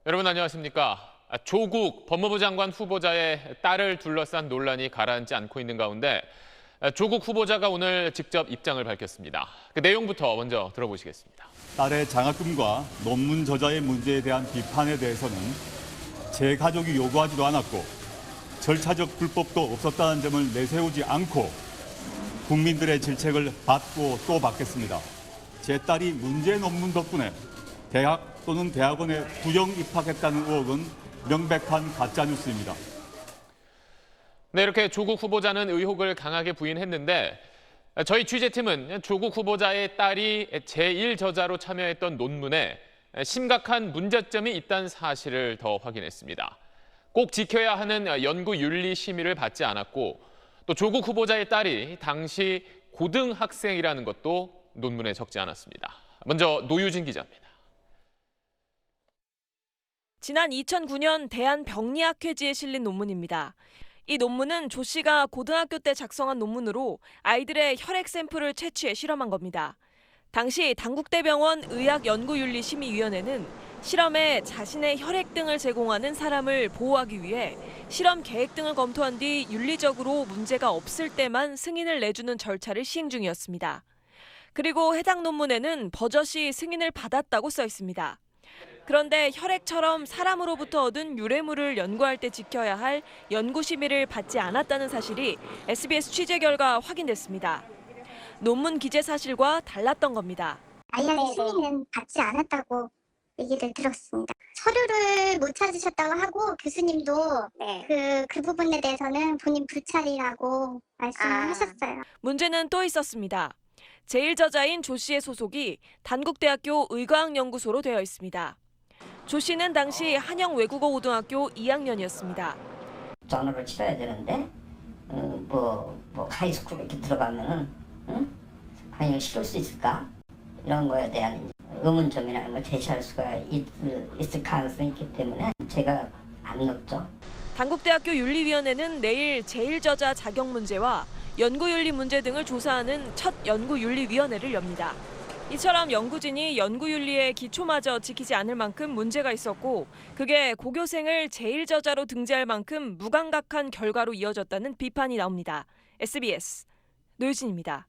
여러분 안녕하십니까? 조국 법무부 장관 후보자의 딸을 둘러싼 논란이 가라앉지 않고 있는 가운데 조국 후보자가 오늘 직접 입장을 밝혔습니다. 그 내용부터 먼저 들어보시겠습니다. 딸의 장학금과 논문 저자의 문제에 대한 비판에 대해서는 제 가족이 요구하지도 않았고 절차적 불법도 없었다는 점을 내세우지 않고 국민들의 질책을 받고 또 받겠습니다. 제 딸이 문제 논문 덕분에 대학 또는 대학원에 부정 입학했다는 의혹은 명백한 가짜뉴스입니다. 네, 이렇게 조국 후보자는 의혹을 강하게 부인했는데 저희 취재팀은 조국 후보자의 딸이 제1저자로 참여했던 논문에 심각한 문제점이 있다는 사실을 더 확인했습니다. 꼭 지켜야 하는 연구윤리 심의를 받지 않았고 또 조국 후보자의 딸이 당시 고등학생이라는 것도 논문에 적지 않았습니다. 먼저 노유진 기자입니다. 지난 2009년 대한병리학회지에 실린 논문입니다. 이 논문은 조 씨가 고등학교 때 작성한 논문으로 아이들의 혈액 샘플을 채취해 실험한 겁니다. 당시 당국대병원 의학연구윤리심의위원회는 실험에 자신의 혈액 등을 제공하는 사람을 보호하기 위해 실험 계획 등을 검토한 뒤 윤리적으로 문제가 없을 때만 승인을 내주는 절차를 시행 중이었습니다. 그리고 해당 논문에는 버젓이 승인을 받았다고 써 있습니다. 그런데 혈액처럼 사람으로부터 얻은 유래물을 연구할 때 지켜야 할 연구 심의를 받지 않았다는 사실이 SBS 취재 결과 확인됐습니다. 논문 기재 사실과 달랐던 겁니다. IRB 심의는 받지 않았다고 얘기를 들었습니다. 서류를 못 찾으셨다고 하고 교수님도 그 부분에 대해서는 본인 불찰이라고 말씀하셨어요. 문제는 또 있었습니다. 제1저자인 조 씨의 소속이 단국대학교 의과학연구소로 되어 있습니다. 조 씨는 당시 한영외국어고등학교 2학년이었습니다. 전업을 치러야 되는데 하이스쿨 이렇게 들어가면은 한영 치를 수 있을까? 이런 거에 대한 의문점이나 걸 제시할 수가 있을 가능성이 있기 때문에 제가 안 넣었죠. 단국대학교 윤리위원회는 내일 제1저자 자격 문제와 연구윤리 문제 등을 조사하는 첫 연구윤리위원회를 엽니다. 이처럼 연구진이 연구윤리의 기초마저 지키지 않을 만큼 문제가 있었고 그게 고교생을 제1저자로 등재할 만큼 무감각한 결과로 이어졌다는 비판이 나옵니다. SBS 노유진입니다.